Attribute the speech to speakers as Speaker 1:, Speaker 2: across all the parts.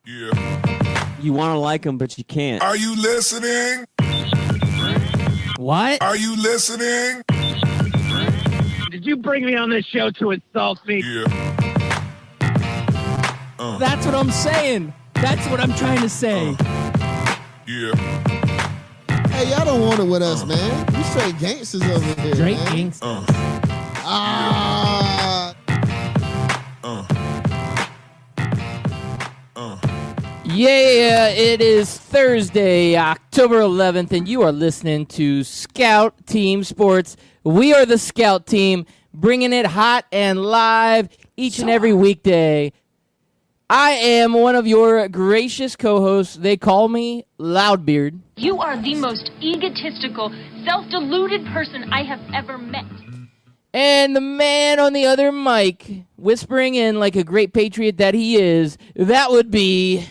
Speaker 1: Yeah.
Speaker 2: You want to like them, but you can't.
Speaker 1: Are you listening?
Speaker 3: What?
Speaker 1: Are you listening?
Speaker 4: Did you bring me on this show to insult me?
Speaker 1: Yeah.
Speaker 3: That's what I'm saying. That's what I'm trying to say.
Speaker 1: Yeah.
Speaker 5: Hey, y'all don't want it with us, man. You straight gangsters over here,
Speaker 3: Straight
Speaker 5: man.
Speaker 3: gangsters.
Speaker 5: Ah.
Speaker 3: Yeah, it is Thursday, October 11th, and you are listening to Scout Team Sports. We are the Scout Team, bringing it hot and live each and every weekday. I am one of your gracious co-hosts. They call me Loudbeard.
Speaker 6: You are the most egotistical, self-deluded person I have ever met.
Speaker 3: And the man on the other mic, whispering in like a great patriot that he is, that would be...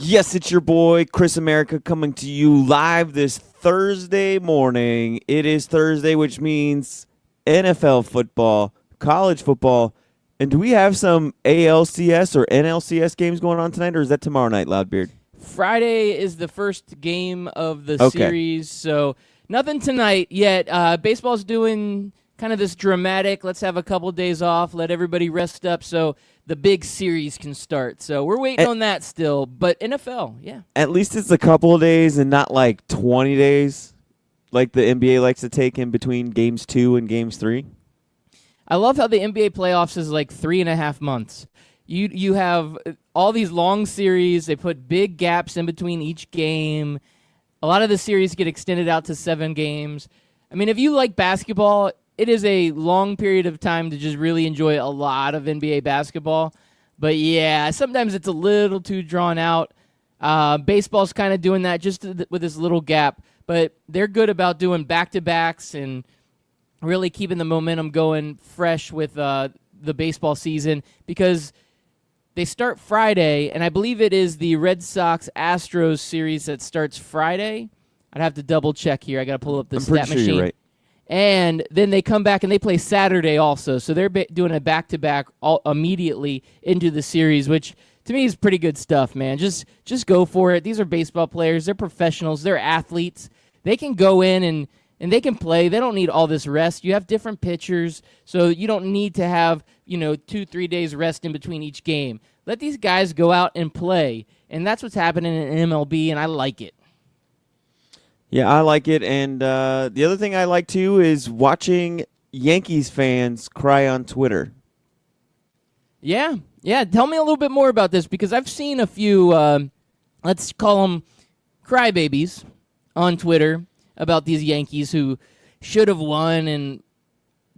Speaker 2: Yes, it's your boy, Chris America, coming to you live this Thursday morning. It is Thursday, which means NFL football, college football, and do we have some ALCS or NLCS games going on tonight, or is that tomorrow night, Loudbeard?
Speaker 3: Friday is the first game of the
Speaker 2: Okay.
Speaker 3: series, so nothing tonight yet. Baseball's doing kind of this dramatic, let's have a couple days off, let everybody rest up so the big series can start. So we're waiting on that still, but NFL, yeah.
Speaker 2: At least it's a couple of days and not like 20 days like the NBA likes to take in between games 2 and games 3.
Speaker 3: I love how the NBA playoffs is like 3.5 months. You have all these long series. They put big gaps in between each game. A lot of the series get extended out to 7 games. I mean, if you like basketball, it is a long period of time to just really enjoy a lot of NBA basketball. But yeah, sometimes it's a little too drawn out. Baseball's kind of doing that just with this little gap. But they're good about doing back-to-backs and really keeping the momentum going fresh with the baseball season because they start Friday, and I believe it is the Red Sox-Astros series that starts Friday. I'd have to double-check here. I got to pull up the stat machine.
Speaker 2: Sure you're right.
Speaker 3: And then they come back and they play Saturday also. So they're doing a back-to-back immediately into the series, which to me is pretty good stuff, man. Just go for it. These are baseball players. They're professionals. They're athletes. They can go in and they can play. They don't need all this rest. You have different pitchers, so you don't need to have 2-3 days rest in between each game. Let these guys go out and play. And that's what's happening in MLB, and I like it.
Speaker 2: Yeah, I like it, and the other thing I like, too, is watching Yankees fans cry on Twitter.
Speaker 3: Yeah. Tell me a little bit more about this, because I've seen a few, let's call them crybabies on Twitter about these Yankees who should have won, and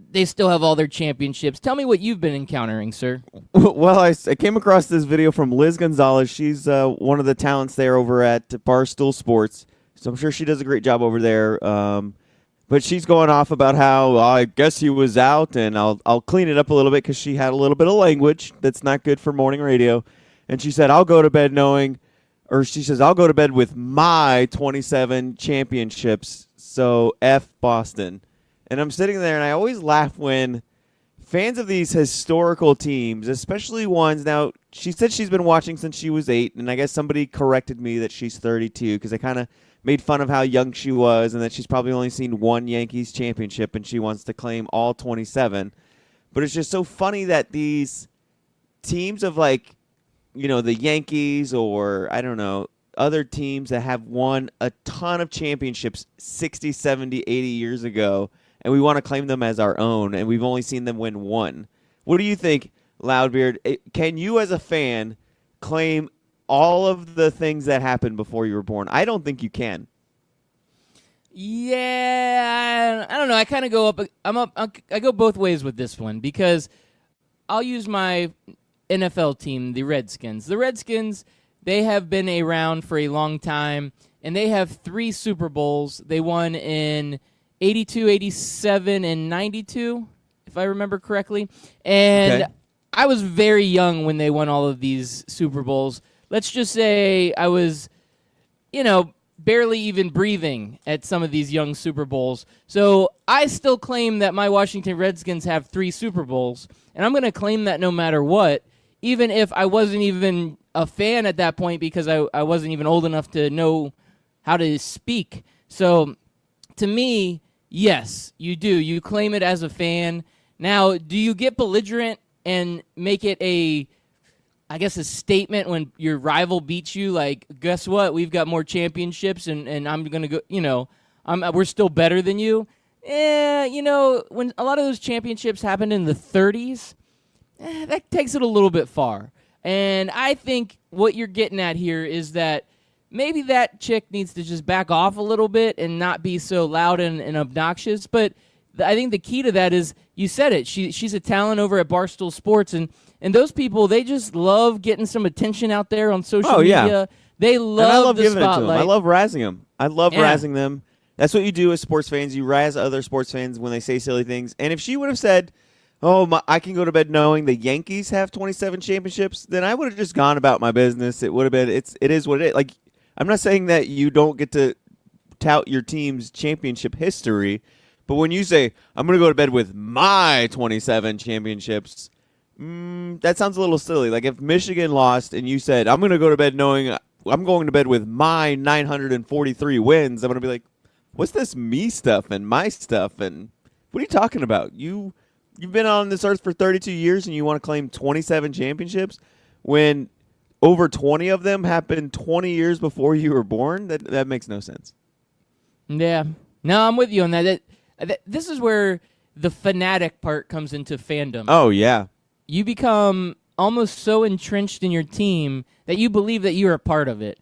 Speaker 3: they still have all their championships. Tell me what you've been encountering, sir.
Speaker 2: Well, I came across this video from Liz Gonzalez. She's one of the talents there over at Barstool Sports. So I'm sure she does a great job over there. But she's going off about how I guess he was out, and I'll clean it up a little bit because she had a little bit of language that's not good for morning radio. And she said, I'll go to bed I'll go to bed with my 27 championships, so F Boston. And I'm sitting there, and I always laugh when fans of these historical teams, especially ones, now she said she's been watching since she was 8, and I guess somebody corrected me that she's 32 because I kind of made fun of how young she was and that she's probably only seen one Yankees championship and she wants to claim all 27. But it's just so funny that these teams of the Yankees or, I don't know, other teams that have won a ton of championships 60, 70, 80 years ago, and we want to claim them as our own, and we've only seen them win one. What do you think, Loudbeard? Can you as a fan claim all of the things that happened before you were born? I don't think you can.
Speaker 3: Yeah, I don't know. I kind of go up. I go both ways with this one because I'll use my NFL team, the Redskins. The Redskins, they have been around for a long time, and they have 3 Super Bowls. They won in 82, 87, and 92, if I remember correctly. And
Speaker 2: Okay.
Speaker 3: I was very young when they won all of these Super Bowls. Let's just say I was, barely even breathing at some of these young Super Bowls. So I still claim that my Washington Redskins have 3 Super Bowls, and I'm going to claim that no matter what, even if I wasn't even a fan at that point because I wasn't even old enough to know how to speak. So to me, yes, you do. You claim it as a fan. Now, do you get belligerent and make it a statement when your rival beats you? Like, guess what? We've got more championships, and I'm going to go, we're still better than you. When a lot of those championships happened in the 30s, that takes it a little bit far. And I think what you're getting at here is that maybe that chick needs to just back off a little bit and not be so loud and obnoxious. But I think the key to that is, you said it, she's a talent over at Barstool Sports, and those people, they just love getting some attention out there on social media. Yeah. They love,
Speaker 2: and I love
Speaker 3: the
Speaker 2: giving
Speaker 3: spotlight.
Speaker 2: it to them. I love razzing them. I love razzing them. That's what you do as sports fans. You razz other sports fans when they say silly things. And if she would have said, I can go to bed knowing the Yankees have 27 championships, then I would have just gone about my business. It would have been, it is what it is. Like, I'm not saying that you don't get to tout your team's championship history, but when you say, I'm going to go to bed with my 27 championships, that sounds a little silly. Like, if Michigan lost and you said, I'm going to go to bed knowing I'm going to bed with my 943 wins, I'm going to be like, what's this me stuff and my stuff? And what are you talking about? You've been on this earth for 32 years and you want to claim 27 championships when over 20 of them happened 20 years before you were born? That makes no sense.
Speaker 3: Yeah. No, I'm with you on that. This is where the fanatic part comes into fandom.
Speaker 2: Oh, yeah.
Speaker 3: You become almost so entrenched in your team that you believe that you're a part of it.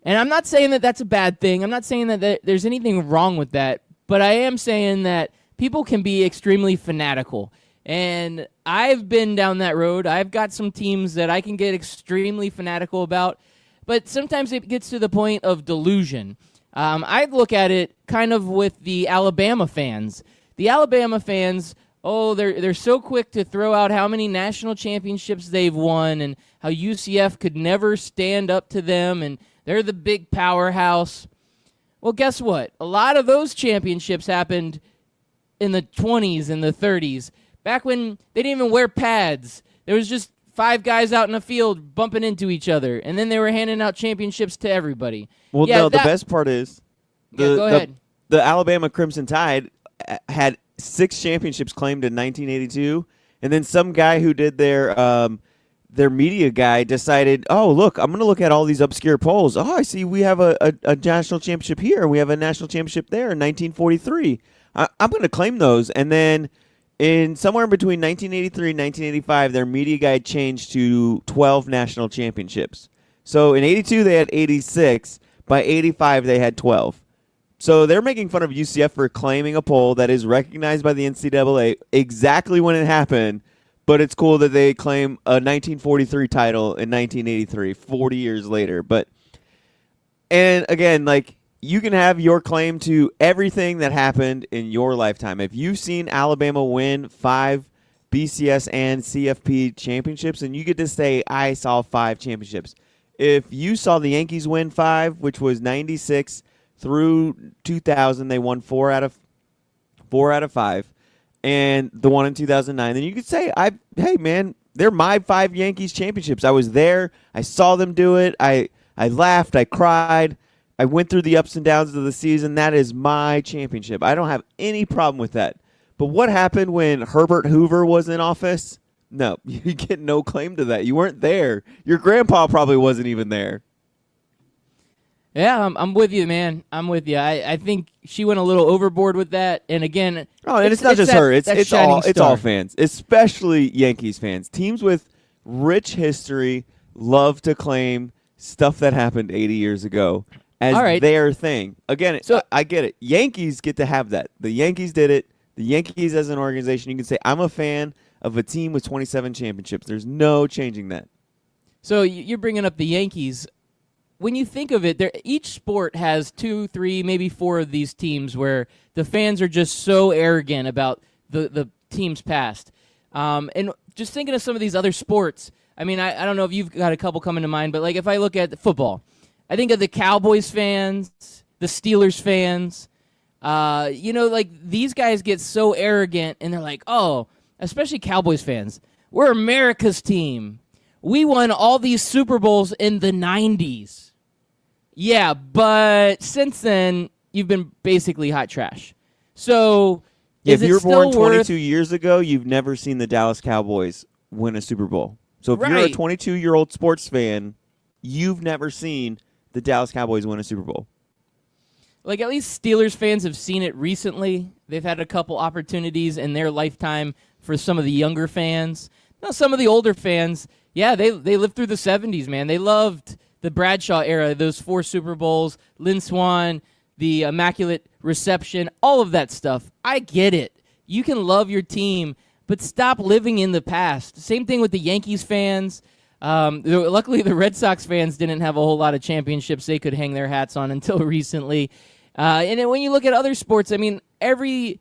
Speaker 3: And I'm not saying that that's a bad thing. I'm not saying that there's anything wrong with that. But I am saying that people can be extremely fanatical. And I've been down that road. I've got some teams that I can get extremely fanatical about. But sometimes it gets to the point of delusion. I look at it kind of with the Alabama fans. The Alabama fans, they're so quick to throw out how many national championships they've won and how UCF could never stand up to them and they're the big powerhouse. Well, guess what? A lot of those championships happened in the 20s and the 30s, back when they didn't even wear pads. There was just 5 guys out in a field bumping into each other, and then they were handing out championships to everybody.
Speaker 2: Well,
Speaker 3: yeah,
Speaker 2: the best part is
Speaker 3: go ahead.
Speaker 2: The Alabama Crimson Tide had 6 championships claimed in 1982, and then some guy who did their media guy decided, look, I'm going to look at all these obscure polls. I see we have a national championship here, and we have a national championship there in 1943. I'm going to claim those, and then in somewhere between 1983 and 1985, their media guide changed to 12 national championships. So in 82, they had 86. By 85, they had 12. So they're making fun of UCF for claiming a poll that is recognized by the NCAA exactly when it happened, but it's cool that they claim a 1943 title in 1983, 40 years later. And again, like, you can have your claim to everything that happened in your lifetime. If you've seen Alabama win 5 BCS and CFP championships, and you get to say, I saw 5 championships. If you saw the Yankees win 5, which was 96 through 2000, they won 4 out of 5, and the one in 2009, then you could say, hey, man, they're my 5 Yankees championships. I was there. I saw them do it. I laughed. I cried. I went through the ups and downs of the season. That is my championship. I don't have any problem with that. But what happened when Herbert Hoover was in office? No, you get no claim to that. You weren't there. Your grandpa probably wasn't even there.
Speaker 3: Yeah, I'm with you, man. I'm with you. I think she went a little overboard with that. And again,
Speaker 2: and it's not just her. It's all fans, especially Yankees fans. Teams with rich history love to claim stuff that happened 80 years ago as their thing. Again, I get it. Yankees get to have that. The Yankees did it. The Yankees as an organization, you can say, I'm a fan of a team with 27 championships. There's no changing that.
Speaker 3: So you're bringing up the Yankees. When you think of it, each sport has 2, 3, maybe 4 of these teams where the fans are just so arrogant about the team's past. And just thinking of some of these other sports, I mean, I don't know if you've got a couple coming to mind, but like if I look at football, I think of the Cowboys fans, the Steelers fans. Like these guys get so arrogant and they're like, oh, especially Cowboys fans, we're America's team. We won all these Super Bowls in the 90s. Yeah, but since then, you've been basically hot trash. So,
Speaker 2: if you were born 22
Speaker 3: worth...
Speaker 2: years ago, you've never seen the Dallas Cowboys win a Super Bowl. So if you're a
Speaker 3: Right.
Speaker 2: 22-year-old sports fan, you've never seen the Dallas Cowboys win a Super Bowl.
Speaker 3: Like, at least Steelers fans have seen it recently. They've had a couple opportunities in their lifetime for some of the younger fans. Now, some of the older fans, yeah, they lived through the 70s, man. They loved the Bradshaw era, those 4 Super Bowls, Lynn Swann, the Immaculate Reception, all of that stuff. I get it. You can love your team, but stop living in the past. Same thing with the Yankees fans. Luckily, the Red Sox fans didn't have a whole lot of championships they could hang their hats on until recently. And then when you look at other sports, I mean, every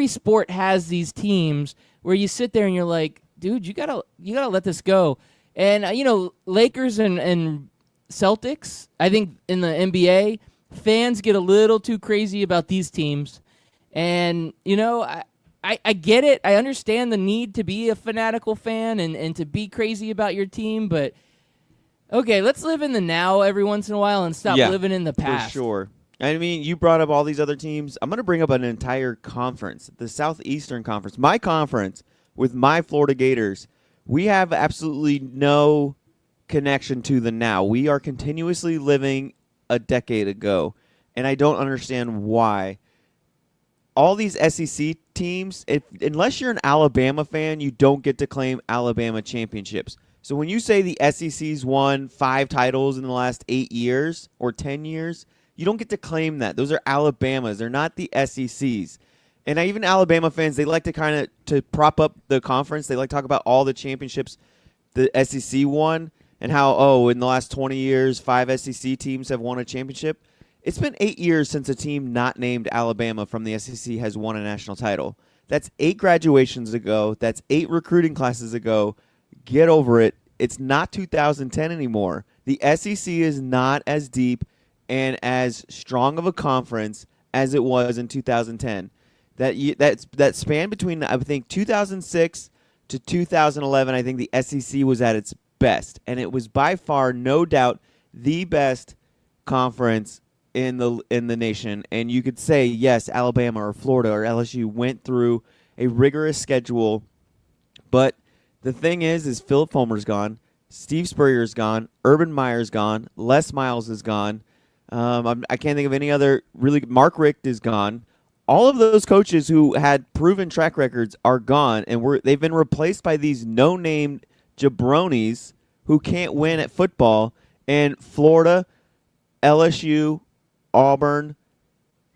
Speaker 3: sport has these teams where you sit there and you're like, dude, you gotta let this go. And Lakers and Celtics, I think in the NBA, fans get a little too crazy about these teams. And I get it. I understand the need to be a fanatical fan and to be crazy about your team, but okay, let's live in the now every once in a while and stop living in the past.
Speaker 2: For sure. I mean, you brought up all these other teams. I'm going to bring up an entire conference, the Southeastern Conference. My conference with my Florida Gators, we have absolutely no connection to the now. We are continuously living a decade ago, and I don't understand why. All these SEC teams, unless you're an Alabama fan, you don't get to claim Alabama championships. So when you say the SEC's won 5 titles in the last 8 years or 10 years, you don't get to claim that. Those are Alabamas. They're not the SECs. And even Alabama fans, they like to prop up the conference. They like to talk about all the championships the SEC won and how, in the last 20 years, 5 SEC teams have won a championship. It's been 8 years since a team not named Alabama from the SEC has won a national title. That's 8 graduations ago. That's 8 recruiting classes ago. Get over it. It's not 2010 anymore. The SEC is not as deep and as strong of a conference as it was in 2010. That span between, I think, 2006 to 2011, I think the SEC was at its best. And it was by far, no doubt, the best conference in the nation. And you could say, yes, Alabama or Florida or LSU went through a rigorous schedule. But the thing is Philip Fulmer's gone. Steve Spurrier's gone. Urban Meyer's gone. Les Miles is gone. I can't think of any other really. Mark Richt is gone. All of those coaches who had proven track records are gone, and they've been replaced by these no-name jabronis who can't win at football. And Florida, LSU, Auburn,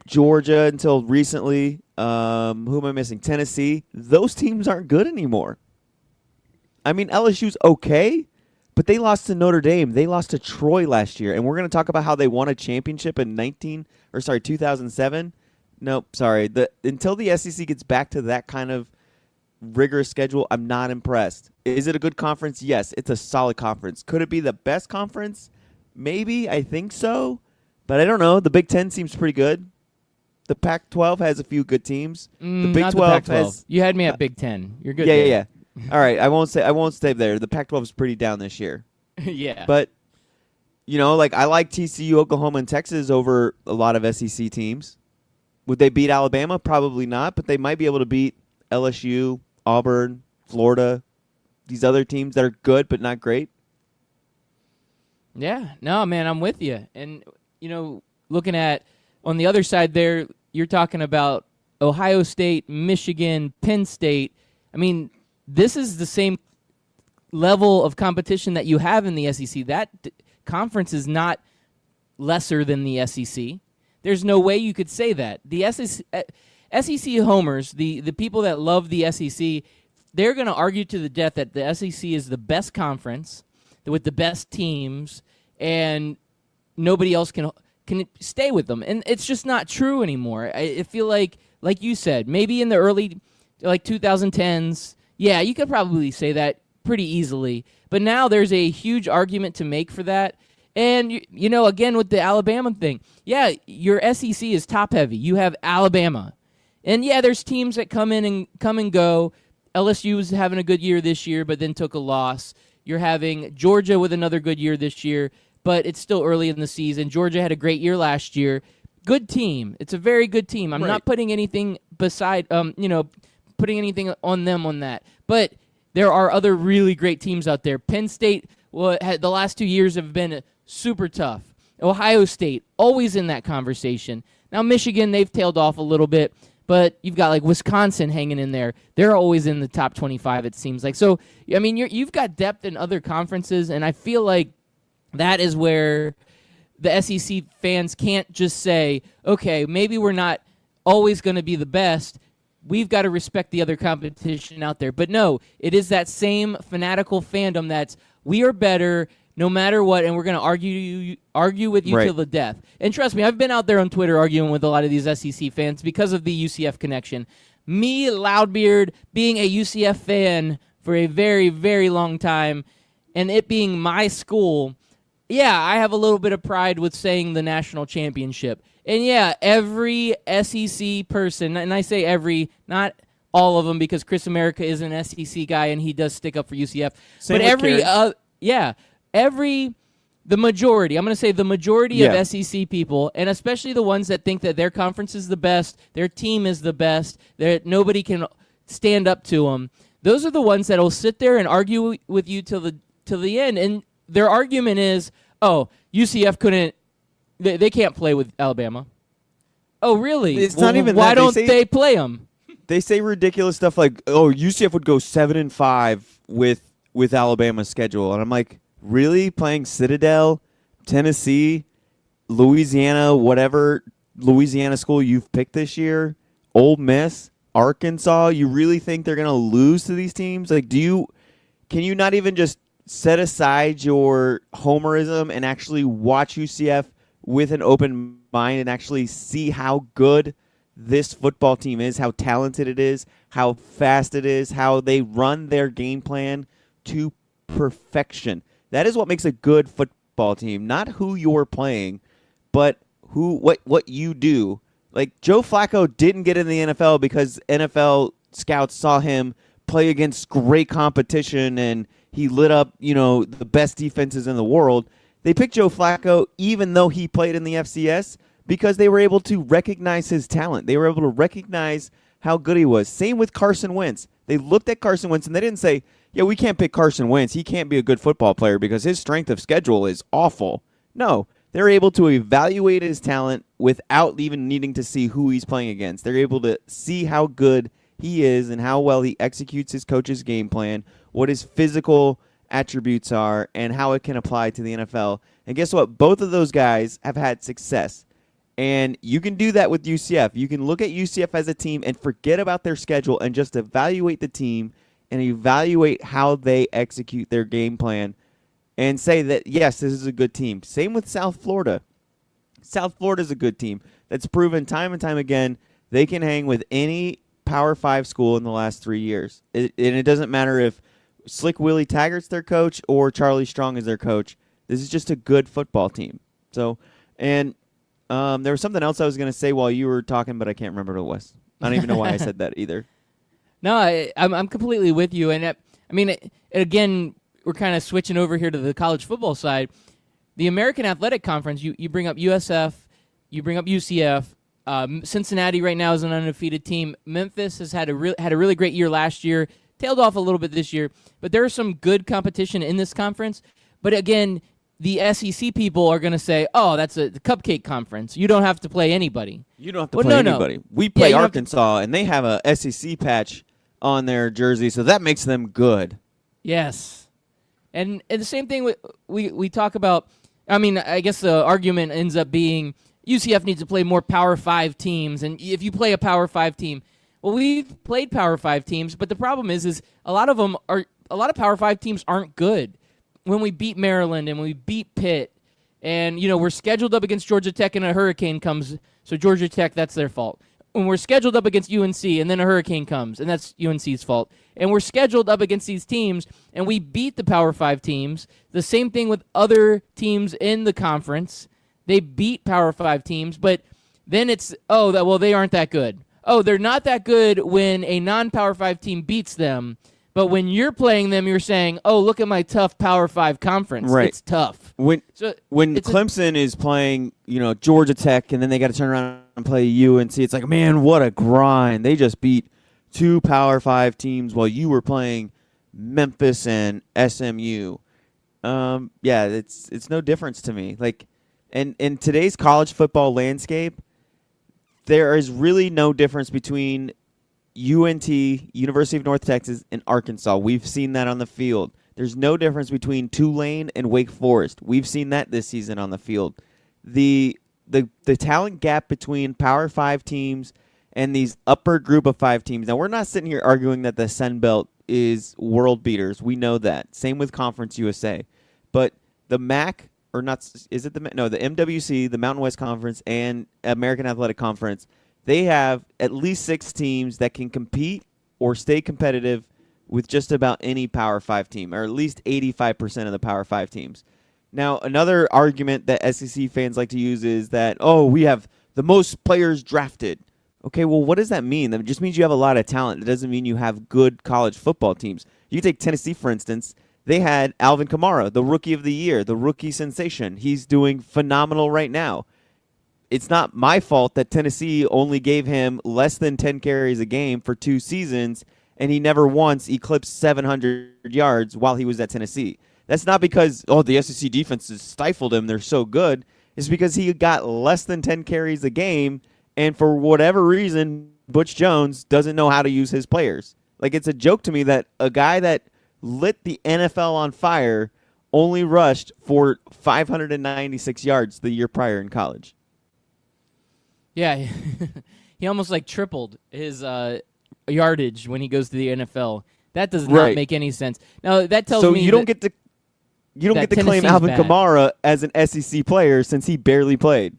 Speaker 2: Georgia until recently, who am I missing? Tennessee. Those teams aren't good anymore. I mean, LSU's okay, but they lost to Notre Dame. They lost to Troy last year, and we're going to talk about how they won a championship in 2007. Nope, sorry. Until the SEC gets back to that kind of rigorous schedule, I'm not impressed. Is it a good conference? Yes, it's a solid conference. Could it be the best conference? Maybe. I think so. But I don't know. The Big Ten seems pretty good. The Pac-12 has a few good teams.
Speaker 3: The Big 12 has. You had me at Big Ten. You're good.
Speaker 2: Yeah. All right, I won't stay there. The Pac-12 is pretty down this year.
Speaker 3: Yeah.
Speaker 2: But I like TCU, Oklahoma, and Texas over a lot of SEC teams. Would they beat Alabama? Probably not, but they might be able to beat LSU, Auburn, Florida, these other teams that are good but not great.
Speaker 3: Yeah. No, man, I'm with you. And, looking at on the other side there, you're talking about Ohio State, Michigan, Penn State. I mean, this is the same level of competition that you have in the SEC. That conference is not lesser than the SEC. There's no way you could say that. The SEC homers, the people that love the SEC, they're going to argue to the death that the SEC is the best conference with the best teams, and nobody else can stay with them. And it's just not true anymore. I feel like you said, maybe in the early 2010s, yeah, you could probably say that pretty easily. But now there's a huge argument to make for that. And, again, with the Alabama thing, yeah, your SEC is top-heavy. You have Alabama. And, yeah, there's teams that come and go. LSU was having a good year this year, but then took a loss. You're having Georgia with another good year this year, but it's still early in the season. Georgia had a great year last year. Good team. It's a very good team. I'm not putting anything putting anything on them on that. But there are other really great teams out there. Penn State, the last 2 years have been super tough. Ohio State, always in that conversation. Now, Michigan, they've tailed off a little bit, but you've got like Wisconsin hanging in there. They're always in the top 25, it seems like. So, I mean, you've got depth in other conferences, and I feel like that is where the SEC fans can't just say, okay, maybe we're not always going to be the best. We've got to respect the other competition out there. But no, it is that same fanatical fandom that's we are better no matter what, and we're going to argue with you till the death. And trust me, I've been out there on Twitter arguing with a lot of these SEC fans because of the UCF connection. Me, Loudbeard, being a UCF fan for a very, very long time, and it being my school, yeah, I have a little bit of pride with saying the national championship. And yeah, every SEC person, and I say every, not all of them because Chris America is an SEC guy and he does stick up for UCF.
Speaker 2: Same
Speaker 3: but the majority, I'm going to say the majority of SEC people, and especially the ones that think that their conference is the best, their team is the best, that nobody can stand up to them, those are the ones that will sit there and argue with you till the end. And their argument is, oh, UCF couldn't, they can't play with Alabama. Oh, really?
Speaker 2: It's not even
Speaker 3: why
Speaker 2: that.
Speaker 3: don't they play them?
Speaker 2: They say ridiculous stuff like, "Oh, UCF would go 7-5 with Alabama's schedule," and I'm like, "Really? Playing Citadel, Tennessee, Louisiana, whatever Louisiana school you've picked this year, Ole Miss, Arkansas? You really think they're gonna lose to these teams? Like, can you not even just set aside your homerism and actually watch UCF with an open mind and actually see how good this football team is, how talented it is, how fast it is, how they run their game plan to perfection. That is what makes a good football team, not who you're playing, but what you do. Like Joe Flacco didn't get in the NFL because NFL scouts saw him play against great competition and he lit up, the best defenses in the world. They picked Joe Flacco even though he played in the FCS because they were able to recognize his talent. They were able to recognize how good he was. Same with Carson Wentz. They looked at Carson Wentz and they didn't say, yeah, we can't pick Carson Wentz. He can't be a good football player because his strength of schedule is awful. No, they're able to evaluate his talent without even needing to see who he's playing against. They're able to see how good he is and how well he executes his coach's game plan, what his physical attributes are, and how it can apply to the NFL. And guess what? Both of those guys have had success. And you can do that with UCF. You can look at UCF as a team and forget about their schedule and just evaluate the team and evaluate how they execute their game plan and say that, yes, this is a good team. Same with South Florida. South Florida is a good team that's proven time and time again they can hang with any Power 5 school in the last 3 years. And it doesn't matter if Slick Willie Taggart's their coach or Charlie Strong is their coach. This is just a good football team. So, and there was something else I was going to say while you were talking, but I can't remember what it was. I don't even know why I said that either.
Speaker 3: No, I'm completely with you. And again, we're kind of switching over here to the college football side. The American Athletic Conference, you bring up USF, you bring up UCF. Cincinnati right now is an undefeated team. Memphis has had a really great year last year, tailed off a little bit this year. But there is some good competition in this conference. But again, the SEC people are going to say, oh, that's a cupcake conference. You don't have to play anybody.
Speaker 2: You don't have to play anybody. No. We play Arkansas, and they have a SEC patch on their jersey, so that makes them good.
Speaker 3: Yes. And the same thing we talk about, I mean, I guess the argument ends up being UCF needs to play more Power 5 teams, and if you play a Power 5 team, well, we've played Power 5 teams, but the problem is a lot of Power 5 teams aren't good. When we beat Maryland and we beat Pitt, and we're scheduled up against Georgia Tech and a hurricane comes, so Georgia Tech, that's their fault. when we're scheduled up against UNC and then a hurricane comes, and that's UNC's fault, and we're scheduled up against these teams and we beat the Power 5 teams, the same thing with other teams in the conference. They beat Power 5 teams, but then it's, they aren't that good. Oh, they're not that good when a non-Power 5 team beats them, but when you're playing them, you're saying, oh, look at my tough Power 5 conference.
Speaker 2: Right.
Speaker 3: It's tough.
Speaker 2: When Clemson is playing, Georgia Tech, and then they got to turn around and play UNC, it's like, man, what a grind. They just beat 2 Power 5 teams while you were playing Memphis and SMU. It's no difference to me. Like, in today's college football landscape, there is really no difference between UNT, University of North Texas, and Arkansas. We've seen that on the field. There's no difference between Tulane and Wake Forest. We've seen that this season on the field. The talent gap between Power 5 teams and these upper group of 5 teams. Now, we're not sitting here arguing that the Sun Belt is world beaters. We know that. Same with Conference USA. But the MAC, or not, is it the MWC, the Mountain West Conference, and American Athletic Conference, they have at least 6 teams that can compete or stay competitive with just about any Power 5 team, or at least 85% of the Power 5 teams. Now, another argument that SEC fans like to use is that, we have the most players drafted. Okay, well, what does that mean? That just means you have a lot of talent. It doesn't mean you have good college football teams. You take Tennessee, for instance. They had Alvin Kamara, the Rookie of the Year, the rookie sensation. He's doing phenomenal right now. It's not my fault that Tennessee only gave him less than 10 carries a game for 2 seasons, and he never once eclipsed 700 yards while he was at Tennessee. That's not because, the SEC defenses stifled him, they're so good. It's because he got less than 10 carries a game, and for whatever reason, Butch Jones doesn't know how to use his players. Like, it's a joke to me that a guy that lit the NFL on fire only rushed for 596 yards the year prior in college.
Speaker 3: Yeah, he almost tripled his yardage when he goes to the NFL. That does not make any sense. Now that tells me
Speaker 2: you don't get to claim
Speaker 3: Tennessee's
Speaker 2: Alvin
Speaker 3: bad.
Speaker 2: Kamara as an SEC player since he barely played.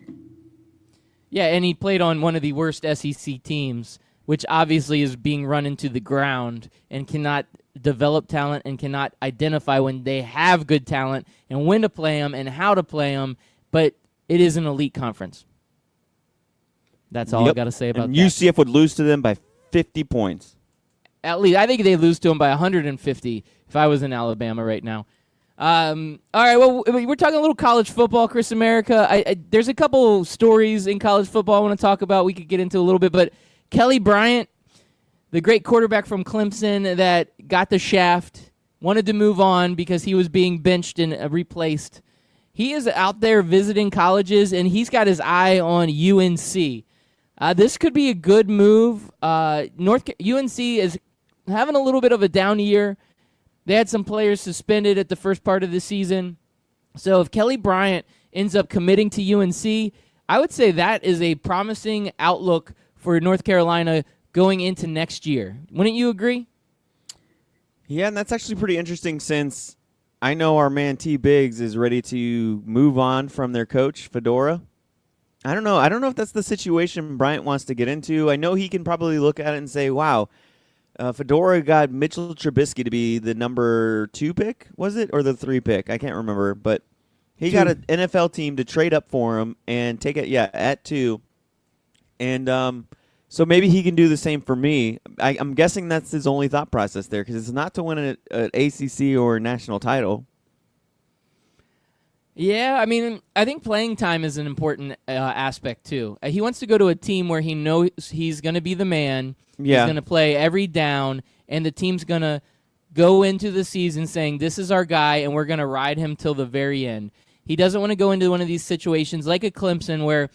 Speaker 3: Yeah, and he played on one of the worst SEC teams, which obviously is being run into the ground and cannot develop talent and cannot identify when they have good talent and when to play them and how to play them. But it is an elite conference. That's all I got to say about
Speaker 2: and
Speaker 3: that.
Speaker 2: UCF would lose to them by 50 points.
Speaker 3: At least I think they lose to them by 150 if I was in Alabama right now. All right, well, we're talking a little college football, Chris America. There's a couple stories in college football I want to talk about. We could get into a little bit, but Kelly Bryant, the great quarterback from Clemson that got the shaft, wanted to move on because he was being benched and replaced. He is out there visiting colleges, and he's got his eye on UNC. This could be a good move. UNC is having a little bit of a down year. They had some players suspended at the first part of the season. So if Kelly Bryant ends up committing to UNC, I would say that is a promising outlook for North Carolina going into next year. Wouldn't you agree?
Speaker 2: Yeah, and that's actually pretty interesting since I know our man T. Biggs is ready to move on from their coach, Fedora. I don't know if that's the situation Bryant wants to get into. I know he can probably look at it and say, wow, Fedora got Mitchell Trubisky to be the number 2 pick, was it? Or the 3 pick? I can't remember. But he got an NFL team to trade up for him and take it, at 2. And so maybe he can do the same for me. I'm guessing that's his only thought process there because it's not to win an ACC or a national title.
Speaker 3: Yeah, I mean, I think playing time is an important aspect, too. He wants to go to a team where he knows he's going to be the man.
Speaker 2: Yeah.
Speaker 3: He's going to play every down, and the team's going to go into the season saying, this is our guy, and we're going to ride him till the very end. He doesn't want to go into one of these situations like a Clemson where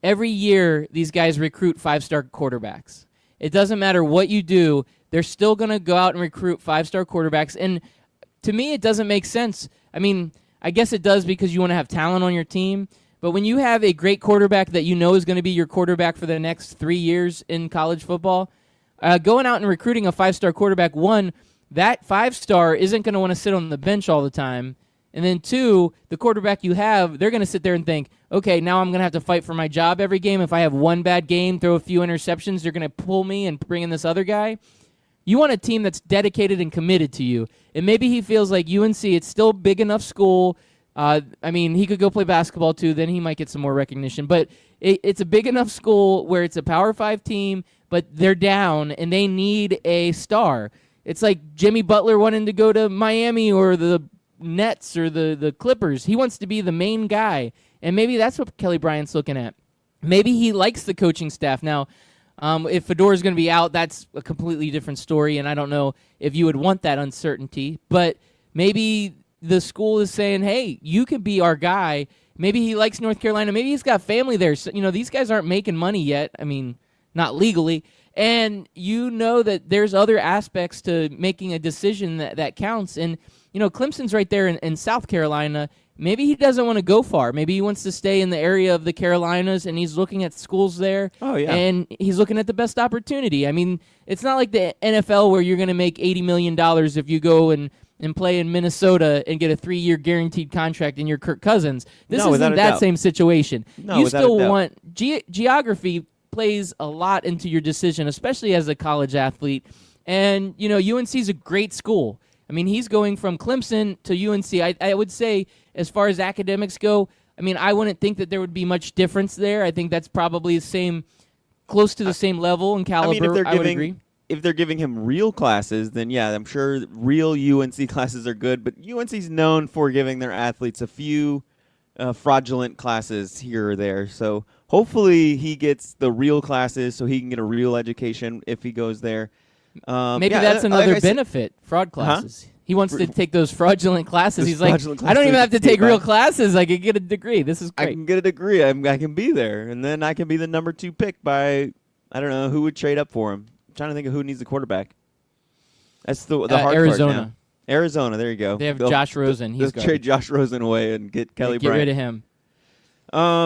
Speaker 3: every year these guys recruit 5-star quarterbacks. It doesn't matter what you do, they're still going to go out and recruit 5-star quarterbacks. And to me, it doesn't make sense. I mean, I guess it does because you want to have talent on your team. But when you have a great quarterback that you know is going to be your quarterback for the next 3 years in college football, going out and recruiting a 5-star quarterback, one, that 5-star isn't going to want to sit on the bench all the time. And then 2, the quarterback you have, they're going to sit there and think, okay, now I'm going to have to fight for my job every game. If I have one bad game, throw a few interceptions, they're going to pull me and bring in this other guy. You want a team that's dedicated and committed to you. And maybe he feels like UNC, it's still a big enough school. He could go play basketball too, then he might get some more recognition. But it's a big enough school where it's a Power 5 team, but they're down and they need a star. It's like Jimmy Butler wanting to go to Miami or the Nets or the Clippers. He wants to be the main guy. And maybe that's what Kelly Bryant's looking at. Maybe he likes the coaching staff. Now, if Fedora's going to be out, that's a completely different story, and I don't know if you would want that uncertainty. But maybe the school is saying, hey, you can be our guy. Maybe he likes North Carolina. Maybe he's got family there. So, these guys aren't making money yet. I mean, not legally. And that there's other aspects to making a decision that counts. And, Clemson's right there in South Carolina. Maybe he doesn't want to go far. Maybe he wants to stay in the area of the Carolinas, and he's looking at schools there.
Speaker 2: Oh, yeah.
Speaker 3: And he's looking at the best opportunity. I mean, it's not like the NFL where you're going to make $80 million if you go and play in Minnesota and get a 3-year guaranteed contract and you're Kirk Cousins. This isn't that same situation.
Speaker 2: No,
Speaker 3: you
Speaker 2: without
Speaker 3: still
Speaker 2: a doubt.
Speaker 3: want geography plays a lot into your decision, especially as a college athlete. And, UNC's a great school. I mean, he's going from Clemson to UNC. I would say, as far as academics go, I wouldn't think that there would be much difference there. I think that's probably close to the same level and caliber. I would agree.
Speaker 2: If they're giving him real classes, then yeah, I'm sure real UNC classes are good. But UNC's known for giving their athletes a few fraudulent classes here or there. So hopefully he gets the real classes so he can get a real education if he goes there.
Speaker 3: Maybe that's another benefit, fraud classes. He wants to take those fraudulent classes. He's like, I don't even have to take real classes. I could get a degree. This is great.
Speaker 2: I can get a degree. I can be there. And then I can be the number 2 pick by, I don't know, who would trade up for him. I'm trying to think of who needs a quarterback. That's the hard
Speaker 3: Arizona.
Speaker 2: part now. Arizona, there you go.
Speaker 3: They have Josh Rosen. He's
Speaker 2: Let's trade Josh Rosen away and get Kelly Bryant.
Speaker 3: Get rid of him.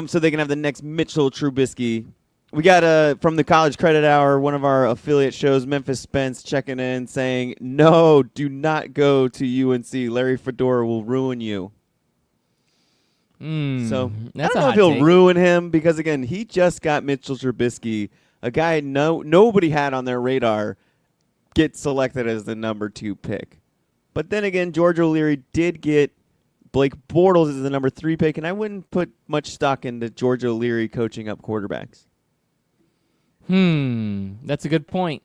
Speaker 2: So they can have the next Mitchell Trubisky. We got from the College Credit Hour, one of our affiliate shows, Memphis Spence, checking in saying, no, do not go to UNC. Larry Fedora will ruin you. So I don't know if he'll ruin him because, again, he just got Mitchell Trubisky, a guy nobody had on their radar, get selected as the number 2 pick. But then again, George O'Leary did get Blake Bortles as the number 3 pick, and I wouldn't put much stock into George O'Leary coaching up quarterbacks.
Speaker 3: That's a good point.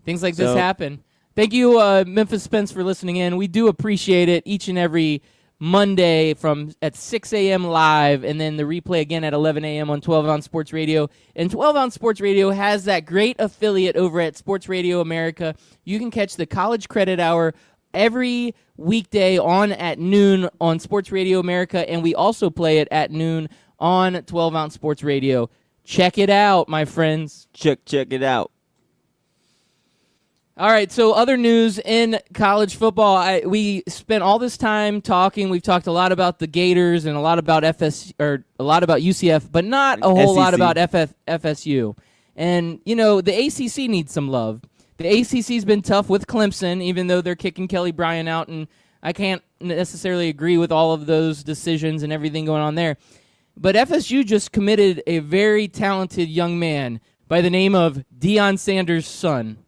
Speaker 3: Things like this happen. Thank you, Memphis Spence, for listening in. We do appreciate it each and every Monday at 6 a.m. live, and then the replay again at 11 a.m. on 12 Ounce Sports Radio. And 12 Ounce Sports Radio has that great affiliate over at Sports Radio America. You can catch the College Credit Hour every weekday at noon on Sports Radio America, and we also play it at noon on 12 Ounce Sports Radio. Check it out, my friends.
Speaker 2: Check it out.
Speaker 3: All right, so other news in college football. We spent all this time talking. We've talked a lot about the Gators and a lot about UCF, but not a whole lot about FSU. And, the ACC needs some love. The ACC's been tough with Clemson, even though they're kicking Kelly Bryant out, and I can't necessarily agree with all of those decisions and everything going on there. But FSU just committed a very talented young man by the name of Deion Sanders' son.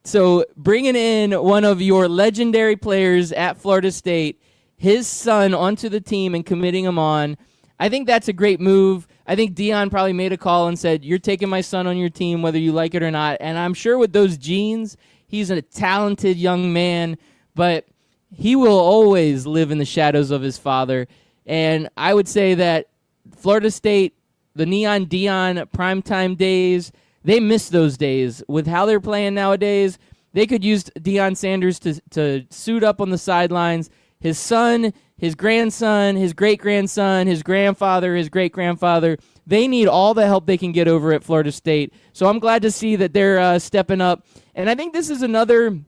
Speaker 3: So bringing in one of your legendary players at Florida State, his son onto the team and committing him on, I think that's a great move. I think Deion probably made a call and said, you're taking my son on your team whether you like it or not. And I'm sure with those genes, he's a talented young man, but he will always live in the shadows of his father. And I would say that Florida State, the Neon Deion primetime days, they miss those days. With how they're playing nowadays, they could use Deion Sanders to suit up on the sidelines. His son, his grandson, his great-grandson, his grandfather, his great-grandfather, they need all the help they can get over at Florida State. So I'm glad to see that they're stepping up. And I think this is another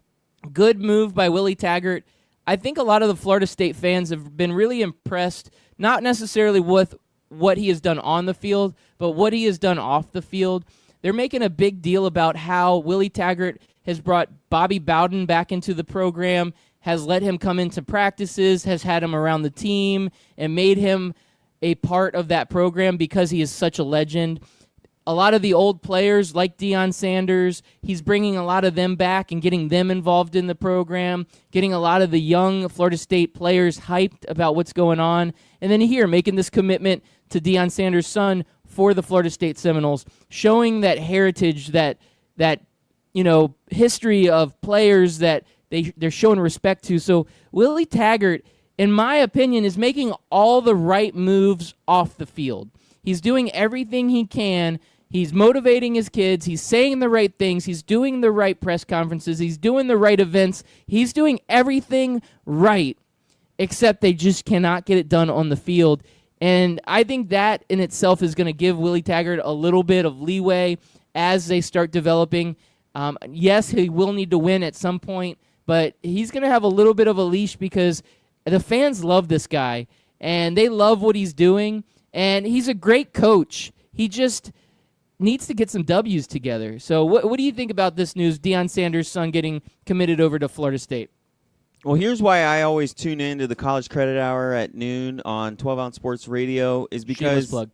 Speaker 3: good move by Willie Taggart. I think a lot of the Florida State fans have been really impressed, not necessarily with what he has done on the field, but what he has done off the field. They're making a big deal about how Willie Taggart has brought Bobby Bowden back into the program, has let him come into practices, has had him around the team, and made him a part of that program because he is such a legend. A lot of the old players like Deion Sanders, he's bringing a lot of them back and getting them involved in the program, getting a lot of the young Florida State players hyped about what's going on. And then here, making this commitment to Deion Sanders' son for the Florida State Seminoles, showing that heritage, that history of players that they're showing respect to. So Willie Taggart, in my opinion, is making all the right moves off the field. He's doing everything he can. He's motivating his kids. He's saying the right things. He's doing the right press conferences. He's doing the right events. He's doing everything right, except they just cannot get it done on the field. And I think that in itself is going to give Willie Taggart a little bit of leeway as they start developing. Yes, he will need to win at some point, but he's going to have a little bit of a leash because the fans love this guy, and they love what he's doing. And he's a great coach. He just needs to get some W's together. So what do you think about this news, Deion Sanders' son getting committed over to Florida State?
Speaker 2: Well, here's why I always tune in to the College Credit Hour at noon on 12-Ounce Sports Radio is because
Speaker 3: Shameless plug.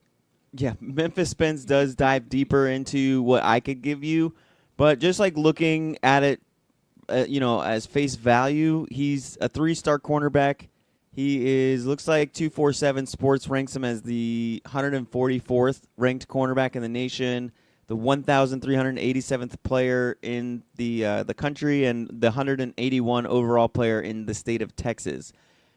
Speaker 2: Yeah, Memphis Spence does dive deeper into what I could give you. But just like looking at it, as face value, he's a 3-star cornerback. He looks like 247 Sports ranks him as the 144th ranked cornerback in the nation, the 1,387th player in the country, and the 181 overall player in the state of Texas.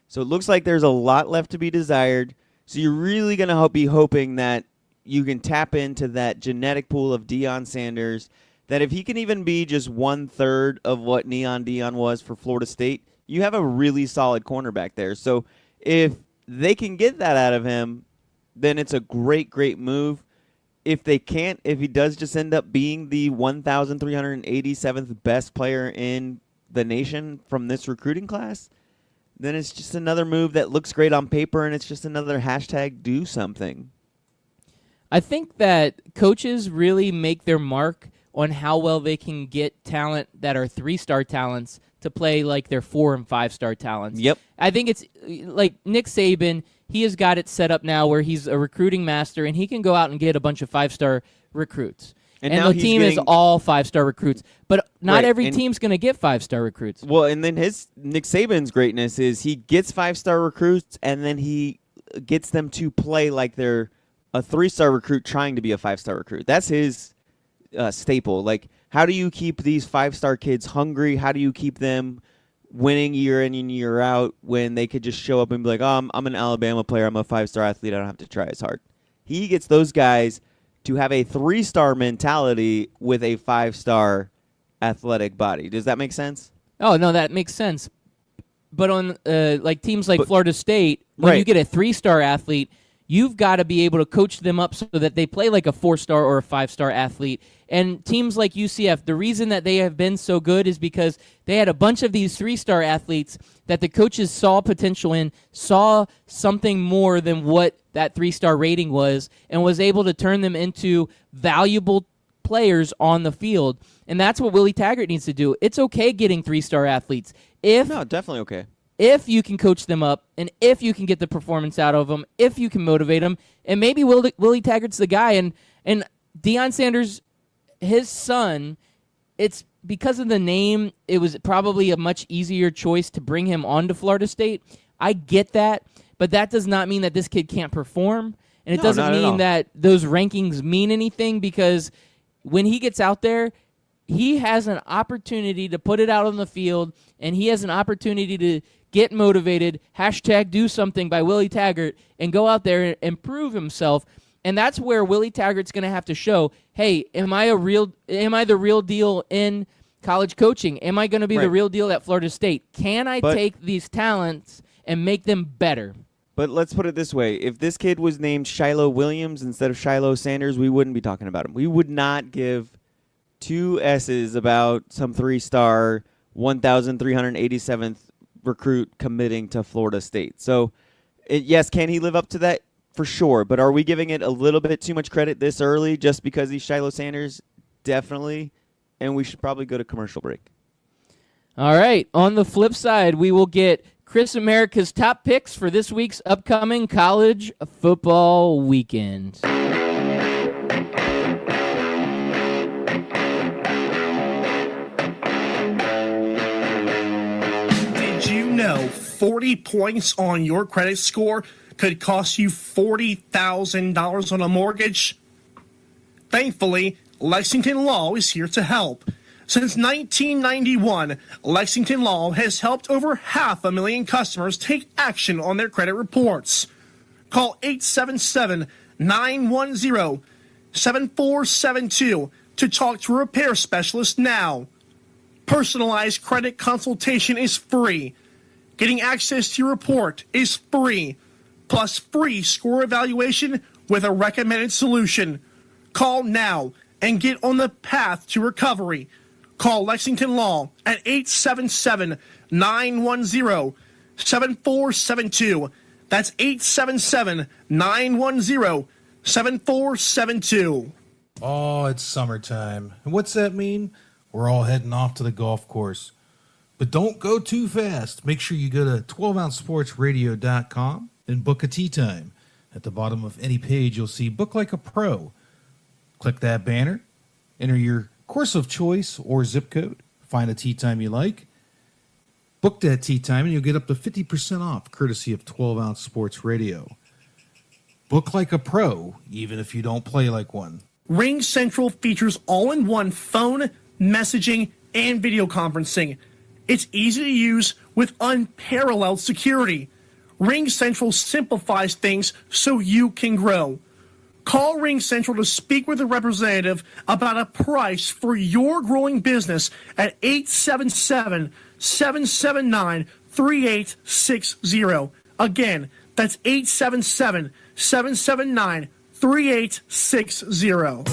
Speaker 2: So it looks like there's a lot left to be desired. So you're really going to be hoping that you can tap into that genetic pool of Deion Sanders, that if he can even be just 1/3 of what Neon Deion was for Florida State, you have a really solid cornerback there. So if they can get that out of him, then it's a great, great move. If they can't, if he does just end up being the 1,387th best player in the nation from this recruiting class, then it's just another move that looks great on paper, and it's just another hashtag do something.
Speaker 3: I think that coaches really make their mark on how well they can get talent that are 3-star talents to play like their 4- and 5-star talents.
Speaker 2: Yep.
Speaker 3: I think it's like Nick Saban, he has got it set up now where he's a recruiting master and he can go out and get a bunch of 5-star recruits. And
Speaker 2: now
Speaker 3: the team is all 5-star recruits. But not every
Speaker 2: and
Speaker 3: team's going to get 5-star recruits.
Speaker 2: Well, and then Nick Saban's greatness is he gets 5-star recruits and then he gets them to play like they're a 3-star recruit trying to be a 5-star recruit. That's his staple. Like, how do you keep these 5-star kids hungry? How do you keep them winning year in and year out when they could just show up and be like, oh, I'm an Alabama player. I'm a 5-star athlete. I don't have to try as hard. He gets those guys to have a 3-star mentality with a 5-star athletic body. Does that make sense?
Speaker 3: Oh, no, that makes sense. But on like teams like Florida State, when you get a 3-star athlete, you've got to be able to coach them up so that they play like a 4-star or a 5-star athlete. And teams like UCF, the reason that they have been so good is because they had a bunch of these 3-star athletes that the coaches saw potential in, saw something more than what that 3-star rating was, and was able to turn them into valuable players on the field. And that's what Willie Taggart needs to do. It's okay getting 3-star athletes.
Speaker 2: No, definitely okay.
Speaker 3: If you can coach them up, and if you can get the performance out of them, if you can motivate them, and maybe Willie Taggart's the guy. And Deion Sanders, his son, it's because of the name, it was probably a much easier choice to bring him on to Florida State. I get that, but that does not mean that this kid can't perform, and it doesn't mean that those rankings mean anything, because when he gets out there, he has an opportunity to put it out on the field, and he has an opportunity to get motivated, #do something by Willie Taggart, and go out there and prove himself. And that's where Willie Taggart's going to have to show, hey, am I the real deal in college coaching? Am I going to be the real deal at Florida State? Can I take these talents and make them better?
Speaker 2: But let's put it this way. If this kid was named Shiloh Williams instead of Shiloh Sanders, we wouldn't be talking about him. We would not give 2 S's about some 3-star 1,387th recruit committing to Florida State. So, yes, can he live up to that? For sure. But are we giving it a little bit too much credit this early just because he's Shiloh Sanders? Definitely. And we should probably go to commercial break.
Speaker 3: All right. On the flip side, we will get Chris America's top picks for this week's upcoming college football weekend.
Speaker 7: Did you know 40 points on your credit score could cost you $40,000 on a mortgage? Thankfully, Lexington Law is here to help. Since 1991, Lexington Law has helped over 500,000 customers take action on their credit reports. Call 877-910-7472 to talk to a repair specialist now. Personalized credit consultation is free. Getting access to your report is free, plus free score evaluation with a recommended solution. Call now and get on the path to recovery. Call Lexington Law at 877-910-7472. That's 877-910-7472.
Speaker 8: Oh, it's summertime. And what's that mean? We're all heading off to the golf course. But don't go too fast. Make sure you go to 12ouncesportsradio.com and book a tee time. At the bottom of any page, you'll see Book Like a Pro. Click that banner, enter your course of choice or zip code, find a tee time you like, book that tee time, and you'll get up to 50% off, courtesy of 12-Ounce Sports Radio. Book like a pro, even if you don't play like one.
Speaker 7: Ring Central features all-in-one phone, messaging, and video conferencing. It's easy to use with unparalleled security. Ring Central simplifies things so you can grow. Call Ring Central to speak with a representative about a price for your growing business at 877-779-3860. Again, that's 877-779-3860.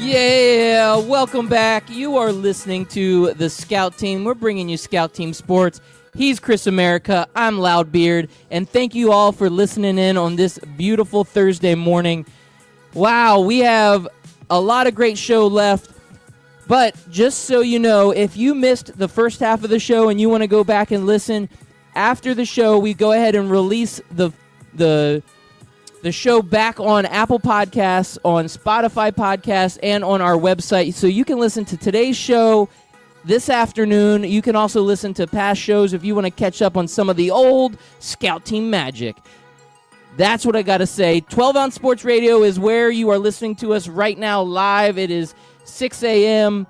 Speaker 3: Yeah, welcome back. You are listening to the Scout Team. We're bringing you Scout Team Sports. He's Chris America. I'm Loudbeard. And thank you all for listening in on this beautiful Thursday morning. Wow, we have a lot of great show left. But just so you know, if you missed the first half of the show and you want to go back and listen, after the show, we go ahead and release the show back on Apple Podcasts, on Spotify Podcasts, and on our website. So you can listen to today's show this afternoon. You can also listen to past shows if you want to catch up on some of the old Scout Team magic. That's what I got to say. 12-Ounce Sports Radio is where you are listening to us right now live. It is 6 a.m.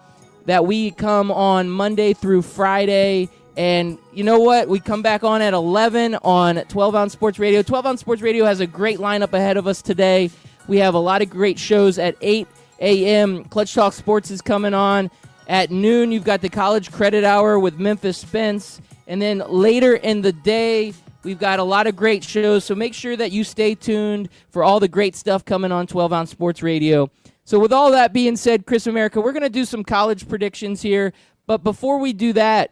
Speaker 3: that we come on Monday through Friday. And you know what? We come back on at 11 on 12-Ounce Sports Radio. 12-Ounce Sports Radio has a great lineup ahead of us today. We have a lot of great shows at 8 a.m. Clutch Talk Sports is coming on. At noon, you've got the College Credit Hour with Memphis Spence. And then later in the day, we've got a lot of great shows. So make sure that you stay tuned for all the great stuff coming on 12-Ounce Sports Radio. So with all that being said, Chris America, we're going to do some college predictions here. But before we do that,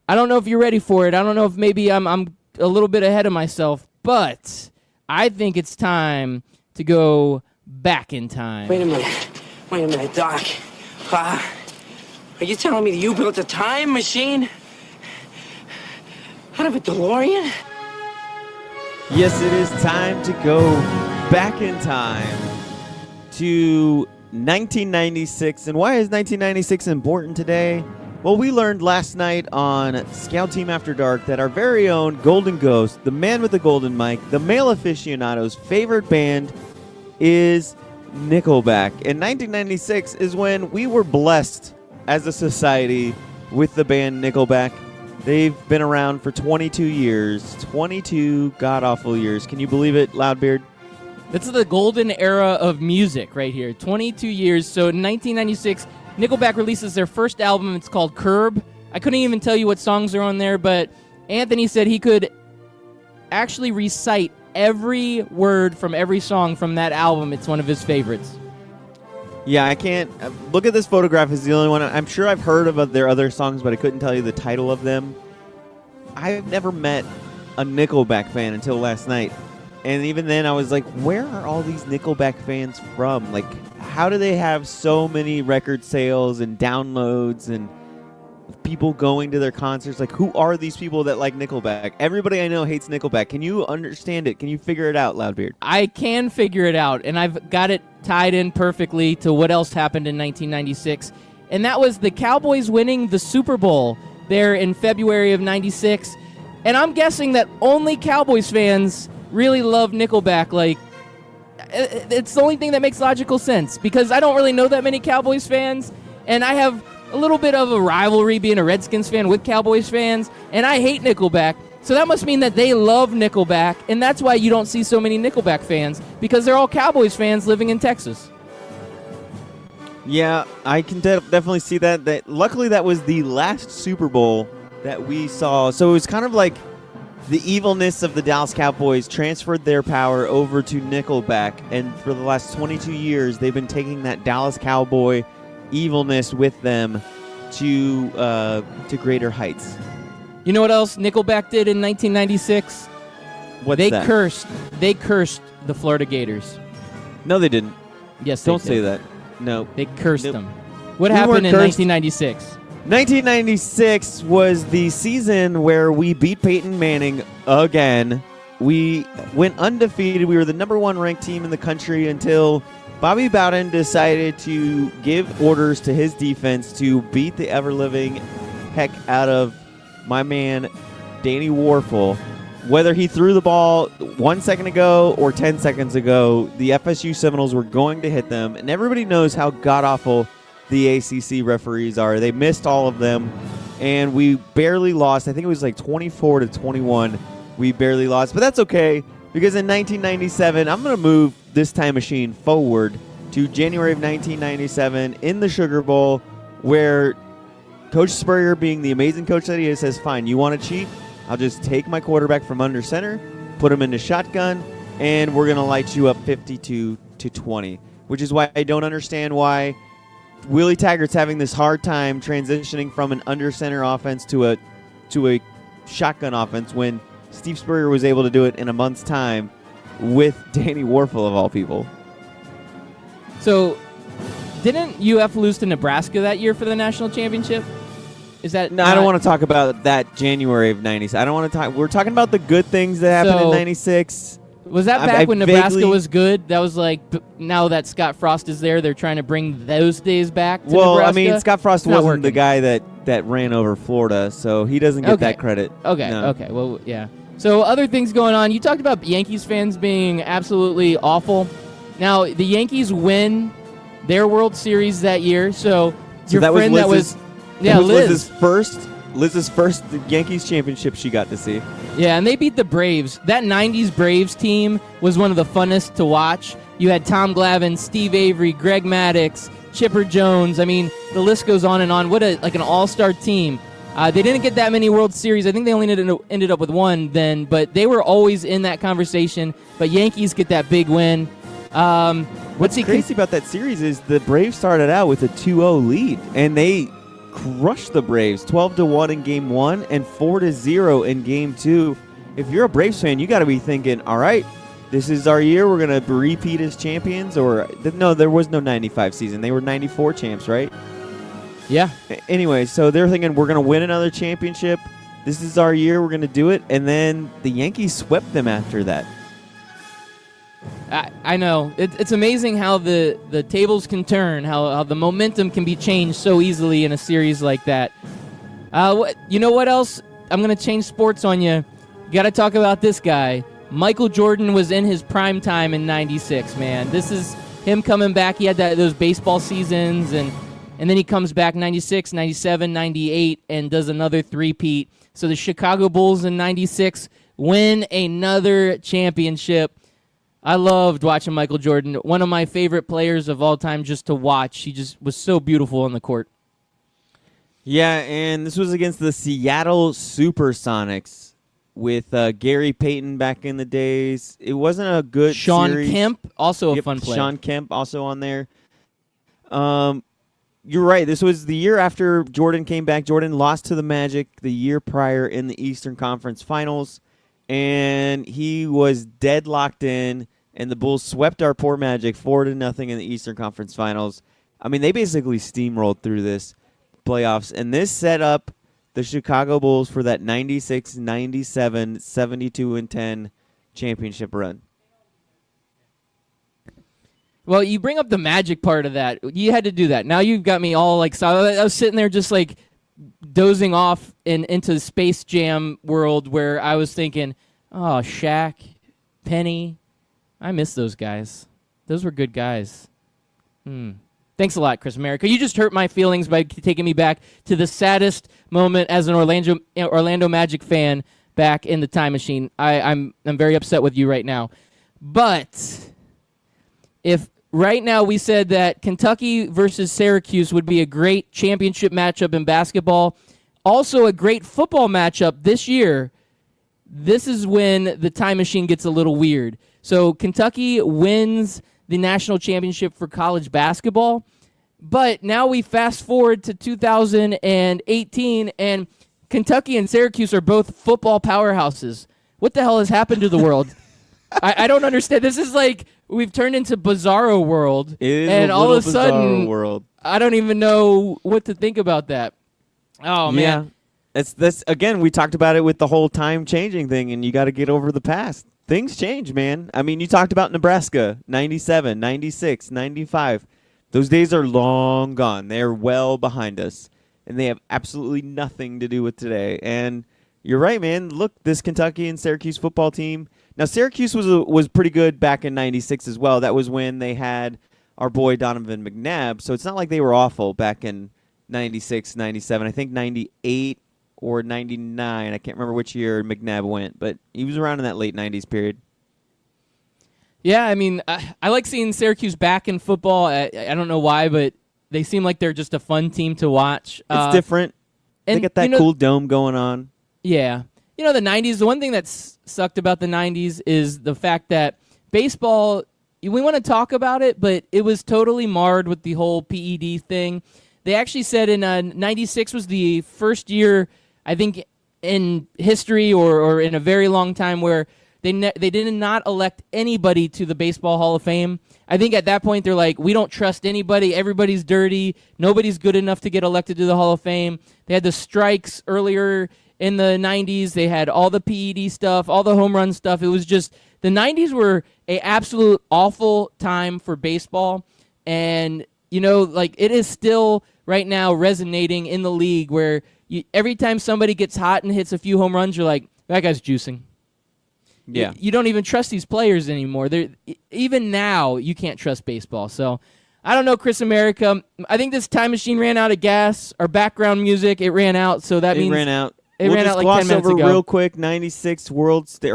Speaker 3: I don't know if you're ready for it. I don't know if maybe I'm a little bit ahead of myself, but I think it's time to go back in time.
Speaker 9: Wait a minute, Doc. Are you telling me that you built a time machine out of a DeLorean?
Speaker 2: Yes, it is time to go back in time to 1996. And why is 1996 important today? Well, we learned last night on Scout Team After Dark that our very own Golden Ghost, the man with the golden mic, the male aficionado's favorite band is Nickelback. And 1996 is when we were blessed as a society with the band Nickelback. They've been around for 22 years, 22 god-awful years. Can you believe it, Loudbeard?
Speaker 3: This is the golden era of music right here, 22 years. So in 1996, Nickelback releases their first album. It's called Curb. I couldn't even tell you what songs are on there, but Anthony said he could actually recite every word from every song from that album. It's one of his favorites.
Speaker 2: Yeah, I can't. Look at this photograph is the only one. I'm sure I've heard of their other songs, but I couldn't tell you the title of them. I've never met a Nickelback fan until last night. And even then, I was like, where are all these Nickelback fans from? Like, how do they have so many record sales and downloads and people going to their concerts? Like, who are these people that like Nickelback? Everybody I know hates Nickelback. Can you understand it? Can you figure it out, Loudbeard?
Speaker 3: I can figure it out, and I've got it tied in perfectly to what else happened in 1996, and that was the Cowboys winning the Super Bowl there in February of 96, and I'm guessing that only Cowboys fans really love Nickelback. Like, it's the only thing that makes logical sense, because I don't really know that many Cowboys fans, and I have a little bit of a rivalry being a Redskins fan with Cowboys fans, and I hate Nickelback. So that must mean that they love Nickelback, and that's why you don't see so many Nickelback fans, because they're all Cowboys fans living in Texas.
Speaker 2: Yeah, I can definitely see that. Luckily, that was the last Super Bowl that we saw. So it was kind of like the evilness of the Dallas Cowboys transferred their power over to Nickelback, and for the last 22 years, they've been taking that Dallas Cowboy evilness with them to greater heights.
Speaker 3: You know what else Nickelback did in 1996?
Speaker 2: What's that?
Speaker 3: They cursed the Florida Gators.
Speaker 2: No, they didn't.
Speaker 3: Yes,
Speaker 2: Don't
Speaker 3: they
Speaker 2: say
Speaker 3: did.
Speaker 2: that. No.
Speaker 3: They cursed
Speaker 2: Nope.
Speaker 3: them. What
Speaker 2: We
Speaker 3: happened
Speaker 2: weren't
Speaker 3: in
Speaker 2: cursed.
Speaker 3: 1996?
Speaker 2: 1996 was the season where we beat Peyton Manning again. We went undefeated. We were the number 1 ranked team in the country until Bobby Bowden decided to give orders to his defense to beat the ever-living heck out of my man, Danny Warfel. Whether he threw the ball 1 second ago or 10 seconds ago, the FSU Seminoles were going to hit them, and everybody knows how god-awful the ACC referees are. They missed all of them, and we barely lost. I think it was like 24-21. We barely lost, but that's okay, because in 1997, I'm going to move this time machine forward to January of 1997 in the Sugar Bowl, where Coach Spurrier, being the amazing coach that he is, says, fine, you want to cheat? I'll just take my quarterback from under center, put him into shotgun, and we're going to light you up 52-20, which is why I don't understand why Willie Taggart's having this hard time transitioning from an under center offense to a shotgun offense when Steve Spurrier was able to do it in a month's time with Danny Warfel, of all people.
Speaker 3: So, didn't UF lose to Nebraska that year for the national championship? Is that
Speaker 2: No, I don't want to talk about that January of 96. I don't want to talk. We're talking about the good things that happened in 96.
Speaker 3: Was that back when Nebraska was good? That was like, now that Scott Frost is there, they're trying to bring those days back to Nebraska?
Speaker 2: Well, I mean, Scott Frost wasn't
Speaker 3: working.
Speaker 2: the guy that ran over Florida, so he doesn't get that credit.
Speaker 3: Okay,
Speaker 2: No.
Speaker 3: okay. Well, yeah. So other things going on. You talked about Yankees fans being absolutely awful. Now, the Yankees win their World Series that year, so your
Speaker 2: that was
Speaker 3: friend that was... Yeah,
Speaker 2: that was
Speaker 3: Liz.
Speaker 2: Liz's first Yankees championship she got to see.
Speaker 3: Yeah, and they beat the Braves. That 90s Braves team was one of the funnest to watch. You had Tom Glavine, Steve Avery, Greg Maddux, Chipper Jones. I mean, the list goes on and on. What an all-star team. They didn't get that many World Series. I think they only ended up with one then, but they were always in that conversation. But Yankees get that big win.
Speaker 2: What's crazy about that series is the Braves started out with a 2-0 lead, and they crushed the Braves 12-1 in Game 1 and 4-0 in Game 2. If you're a Braves fan, you got to be thinking, all right, this is our year. We're going to repeat as champions. Or no, there was no 95 season. They were 94 champs, right?
Speaker 3: Yeah.
Speaker 2: Anyway, so they're thinking we're going to win another championship. This is our year. We're going to do it. And then the Yankees swept them after that.
Speaker 3: I know. It's amazing how the tables can turn, how the momentum can be changed so easily in a series like that. You know what else? I'm going to change sports on you. You got to talk about this guy. Michael Jordan was in his prime time in 96, man. This is him coming back. He had those baseball seasons, and then he comes back 96, 97, 98, and does another three-peat. So the Chicago Bulls in 96 win another championship. I loved watching Michael Jordan. One of my favorite players of all time just to watch. He just was so beautiful on the court.
Speaker 2: Yeah, and this was against the Seattle Supersonics with Gary Payton back in the days. It wasn't a good
Speaker 3: Sean
Speaker 2: series.
Speaker 3: Kemp, also a fun player.
Speaker 2: Sean Kemp also on there. You're right. This was the year after Jordan came back. Jordan lost to the Magic the year prior in the Eastern Conference Finals, and he was deadlocked in, and the Bulls swept our poor Magic 4-0 in the Eastern Conference Finals. I mean, they basically steamrolled through this playoffs, and this set up the Chicago Bulls for that 96, 97, 72-10 championship run.
Speaker 3: Well, you bring up the Magic part of that. You had to do that. Now you've got me all like, so I was sitting there just like dozing off into the Space Jam world where I was thinking, oh, Shaq, Penny, I miss those guys. Those were good guys. Thanks a lot, Chris America. You just hurt my feelings by taking me back to the saddest moment as an Orlando Magic fan back in the time machine. I'm very upset with you right now. But if right now we said that Kentucky versus Syracuse would be a great championship matchup in basketball, also a great football matchup this year, this is when the time machine gets a little weird. So Kentucky wins the national championship for college basketball, but now we fast forward to 2018, and Kentucky and Syracuse are both football powerhouses. What the hell has happened to the world? I don't understand. This is like we've turned into Bizarro World, and all of a sudden,
Speaker 2: world.
Speaker 3: I don't even know what to think about that. Oh man,
Speaker 2: That's again. We talked about it with the whole time changing thing, and you got to get over the past. Things change, man. I mean, you talked about Nebraska, 97, 96, 95. Those days are long gone. They're well behind us, and they have absolutely nothing to do with today. And you're right, man. Look, this Kentucky and Syracuse football team. Now, Syracuse was pretty good back in 96 as well. That was when they had our boy Donovan McNabb. So it's not like they were awful back in 96, 97. I think 98 or 99. I can't remember which year McNabb went, but he was around in that late 90s period.
Speaker 3: Yeah, I mean, I like seeing Syracuse back in football. I don't know why, but they seem like they're just a fun team to watch.
Speaker 2: It's different. They got that cool dome going on.
Speaker 3: Yeah. You know, the 90s, the one thing that sucked about the 90s is the fact that baseball, we want to talk about it, but it was totally marred with the whole PED thing. They actually said in 96 was the first year, I think, in history or in a very long time where they did not elect anybody to the Baseball Hall of Fame. I think at that point they're like, we don't trust anybody. Everybody's dirty. Nobody's good enough to get elected to the Hall of Fame. They had the strikes earlier in the 90s. They had all the PED stuff, all the home run stuff. It was just the 90s were an absolute awful time for baseball. And, you know, like it is still right now resonating in the league where every time somebody gets hot and hits a few home runs, you're like, that guy's juicing.
Speaker 2: Yeah.
Speaker 3: You don't even trust these players anymore. Even now, you can't trust baseball. So, I don't know, Chris America. I think this time machine ran out of gas. Our background music, it ran out. So that means
Speaker 2: it ran out.
Speaker 3: It ran out like 10 minutes
Speaker 2: over
Speaker 3: ago.
Speaker 2: Real quick, 96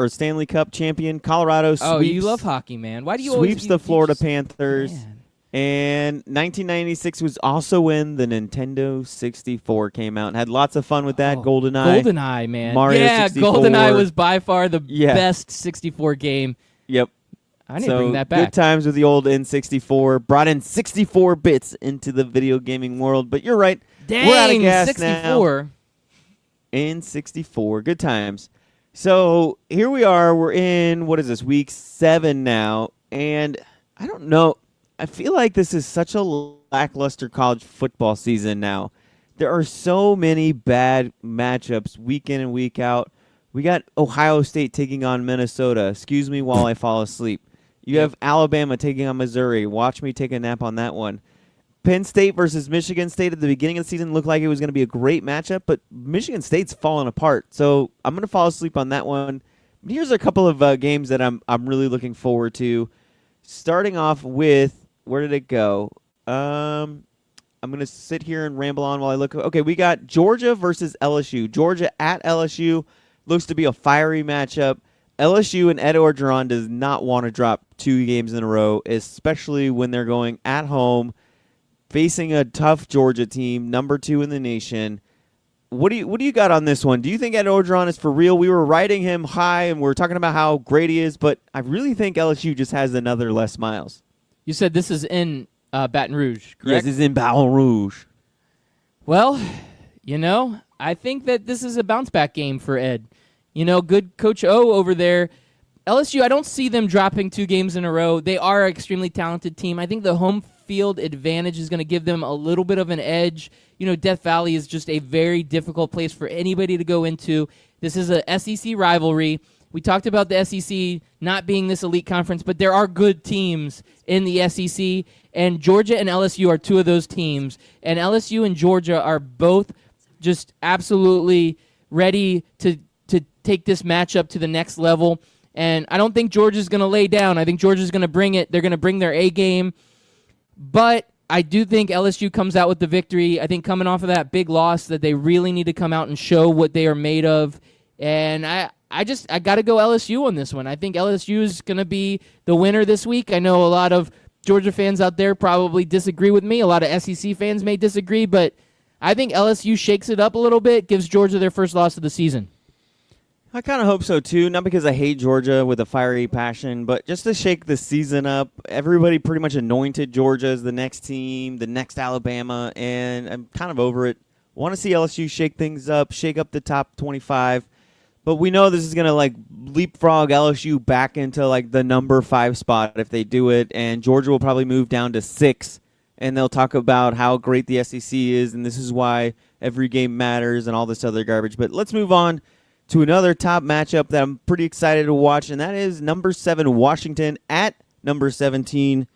Speaker 2: Stanley Cup champion Colorado sweeps.
Speaker 3: Oh, you love hockey, man. Why do you
Speaker 2: sweeps
Speaker 3: always
Speaker 2: the Florida
Speaker 3: just,
Speaker 2: Panthers?
Speaker 3: Man.
Speaker 2: And 1996 was also when the Nintendo 64 came out and had lots of fun with that. GoldenEye.
Speaker 3: GoldenEye, man.
Speaker 2: Mario
Speaker 3: yeah,
Speaker 2: 64.
Speaker 3: GoldenEye was by far the best 64 game.
Speaker 2: Yep.
Speaker 3: I need to bring that back.
Speaker 2: Good times with the old N64. Brought in 64 bits into the video gaming world. But you're right.
Speaker 3: Dang,
Speaker 2: we're out of gas
Speaker 3: 64.
Speaker 2: now. N64. Good times. So here we are. We're in, what is this, week 7 now. And I don't know. I feel like this is such a lackluster college football season now. There are so many bad matchups week in and week out. We got Ohio State taking on Minnesota. Excuse me while I fall asleep. You have Alabama taking on Missouri. Watch me take a nap on that one. Penn State versus Michigan State at the beginning of the season looked like it was going to be a great matchup, but Michigan State's fallen apart. So I'm going to fall asleep on that one. But here's a couple of games that I'm really looking forward to. Starting off with, where did it go? I'm going to sit here and ramble on while I look. Okay, we got Georgia versus LSU. Georgia at LSU looks to be a fiery matchup. LSU and Ed Orgeron does not want to drop 2 games in a row, especially when they're going at home, facing a tough Georgia team, number 2 in the nation. What do you got on this one? Do you think Ed Orgeron is for real? We were riding him high, and we're talking about how great he is, but I really think LSU just has another Les Miles.
Speaker 3: You said this is in Baton Rouge,
Speaker 2: Yes,
Speaker 3: correct?
Speaker 2: it's in Baton Rouge.
Speaker 3: Well, I think that this is a bounce-back game for Ed. Good Coach O over there. LSU, I don't see them dropping 2 games in a row. They are an extremely talented team. I think the home field advantage is going to give them a little bit of an edge. Death Valley is just a very difficult place for anybody to go into. This is a SEC rivalry. We talked about the SEC not being this elite conference, but there are good teams in the SEC, and Georgia and LSU are 2 of those teams. And LSU and Georgia are both just absolutely ready to take this matchup to the next level. And I don't think Georgia's going to lay down. I think Georgia's going to bring it. They're going to bring their A game. But I do think LSU comes out with the victory. I think coming off of that big loss that they really need to come out and show what they are made of. And I got to go LSU on this one. I think LSU is going to be the winner this week. I know a lot of Georgia fans out there probably disagree with me. A lot of SEC fans may disagree, but I think LSU shakes it up a little bit, gives Georgia their first loss of the season.
Speaker 2: I kind of hope so, too. Not because I hate Georgia with a fiery passion, but just to shake the season up. Everybody pretty much anointed Georgia as the next team, the next Alabama, and I'm kind of over it. Want to see LSU shake things up, shake up the top 25. But we know this is going to, leapfrog LSU back into, the number 5 spot if they do it, and Georgia will probably move down to 6, and they'll talk about how great the SEC is, and this is why every game matters and all this other garbage. But let's move on to another top matchup that I'm pretty excited to watch, and that is number 7 Washington at number 17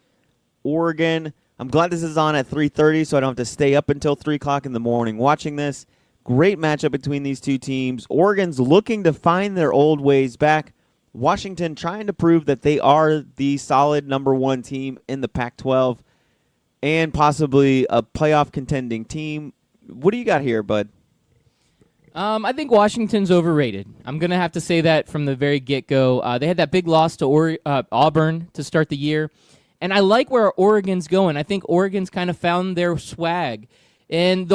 Speaker 2: Oregon. I'm glad this is on at 3:30, so I don't have to stay up until 3 o'clock in the morning watching this. Great matchup between these 2 teams. Oregon's looking to find their old ways back. Washington trying to prove that they are the solid number 1 team in the Pac-12 and possibly a playoff contending team. What do you got here, bud?
Speaker 3: I think Washington's overrated. I'm going to have to say that from the very get-go. They had that big loss to Auburn to start the year, and I like where Oregon's going. I think Oregon's kind of found their swag. And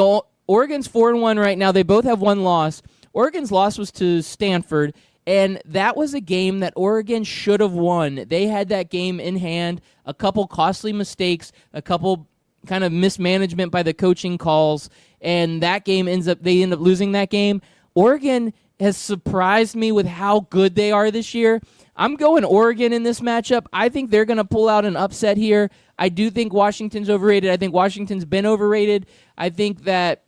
Speaker 3: Oregon's 4-1 right now. They both have 1 loss. Oregon's loss was to Stanford, and that was a game that Oregon should have won. They had that game in hand, a couple costly mistakes, a couple kind of mismanagement by the coaching calls, and that game they end up losing that game. Oregon has surprised me with how good they are this year. I'm going Oregon in this matchup. I think they're going to pull out an upset here. I do think Washington's overrated. I think Washington's been overrated. I think that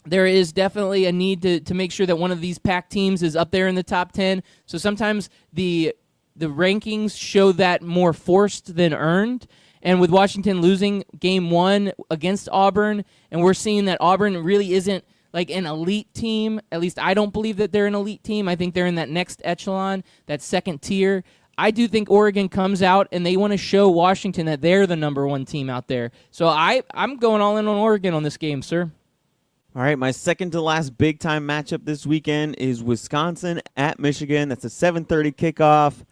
Speaker 3: there is definitely a need to make sure that one of these Pac teams is up there in the top 10. So sometimes the rankings show that more forced than earned. And with Washington losing game 1 against Auburn, and we're seeing that Auburn really isn't like an elite team. At least I don't believe that they're an elite team. I think they're in that next echelon, that second tier. I do think Oregon comes out and they want to show Washington that they're the number 1 team out there. So I'm going all in on Oregon on this game, sir.
Speaker 2: All right, my second to last big-time matchup this weekend is Wisconsin at Michigan. That's a 7:30 kickoff.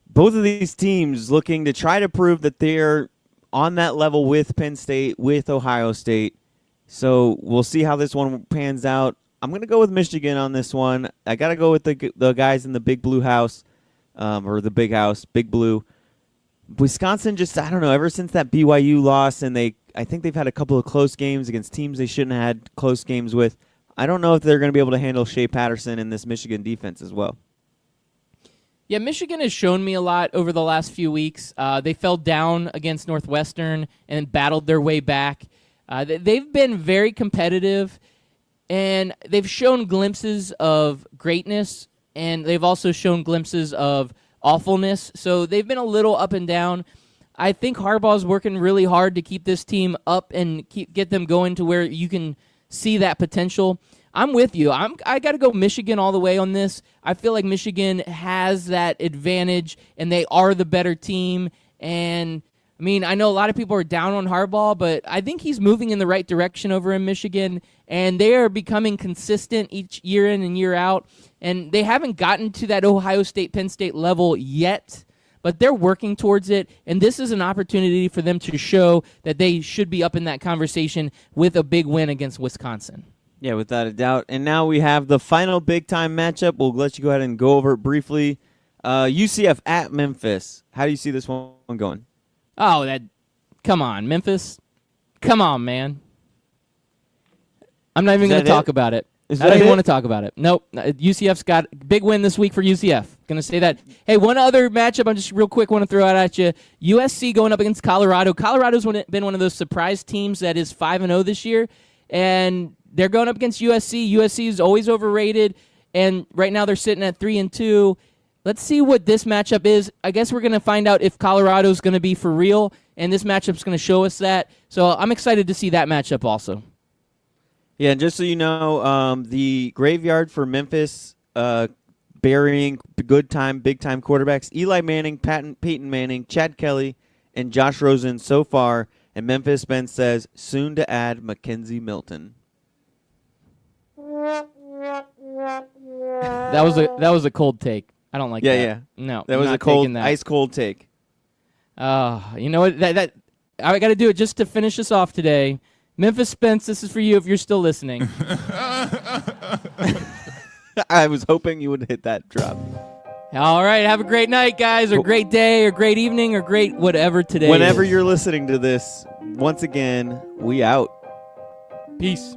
Speaker 2: Both of these teams looking to try to prove that they're on that level with Penn State, with Ohio State. So we'll see how this one pans out. I'm going to go with Michigan on this one. I got to go with the guys in the Big Blue House, or the Big House, Big Blue. Wisconsin just, I don't know, ever since that BYU loss, and I think they've had a couple of close games against teams they shouldn't have had close games with. I don't know if they're going to be able to handle Shea Patterson in this Michigan defense as well.
Speaker 3: Yeah, Michigan has shown me a lot over the last few weeks. They fell down against Northwestern and battled their way back. They've been very competitive, and they've shown glimpses of greatness, and they've also shown glimpses of awfulness. So they've been a little up and down. I think Harbaugh's working really hard to keep this team up and get them going to where you can see that potential. I'm with you. I got to go Michigan all the way on this. I feel like Michigan has that advantage, and they are the better team. And, I mean, I know a lot of people are down on Harbaugh, but I think he's moving in the right direction over in Michigan, and they are becoming consistent each year in and year out. And they haven't gotten to that Ohio State, Penn State level yet, but they're working towards it, and this is an opportunity for them to show that they should be up in that conversation with a big win against Wisconsin.
Speaker 2: Yeah, without a doubt. And now we have the final big-time matchup. We'll let you go ahead and go over it briefly. UCF at Memphis. How do you see this one going?
Speaker 3: Oh, that Come on, Memphis. Come on, man. I'm not even
Speaker 2: Is
Speaker 3: going to
Speaker 2: that
Speaker 3: talk
Speaker 2: it?
Speaker 3: about it.
Speaker 2: Is
Speaker 3: I don't
Speaker 2: that
Speaker 3: even
Speaker 2: it?
Speaker 3: want to talk about it. Nope. UCF's got a big win this week for UCF. Going to say that. Hey, one other matchup I just real quick want to throw out at you. USC going up against Colorado. Colorado's been one of those surprise teams that is 5-0 this year, and they're going up against USC. USC is always overrated, and right now they're sitting at 3-2. Let's see what this matchup is. I guess we're going to find out if Colorado's going to be for real, and this matchup's going to show us that. So I'm excited to see that matchup also.
Speaker 2: Yeah, and just so you know, the graveyard for Memphis burying big-time quarterbacks, Eli Manning, Peyton Manning, Chad Kelly, and Josh Rosen so far, and Memphis Ben says soon to add Mackenzie Milton.
Speaker 3: That was a cold take. I don't like that.
Speaker 2: Yeah.
Speaker 3: No,
Speaker 2: That
Speaker 3: I'm
Speaker 2: was
Speaker 3: not
Speaker 2: a cold,
Speaker 3: taking that.
Speaker 2: ice-cold take.
Speaker 3: You know what? That I got to do it just to finish this off today. Memphis Spence, this is for you if you're still listening.
Speaker 2: I was hoping you would hit that drop.
Speaker 3: All right, have a great night, guys, or great day, or great evening, or great whatever today
Speaker 2: Whenever
Speaker 3: is.
Speaker 2: you're listening to this, once again, we out.
Speaker 3: Peace.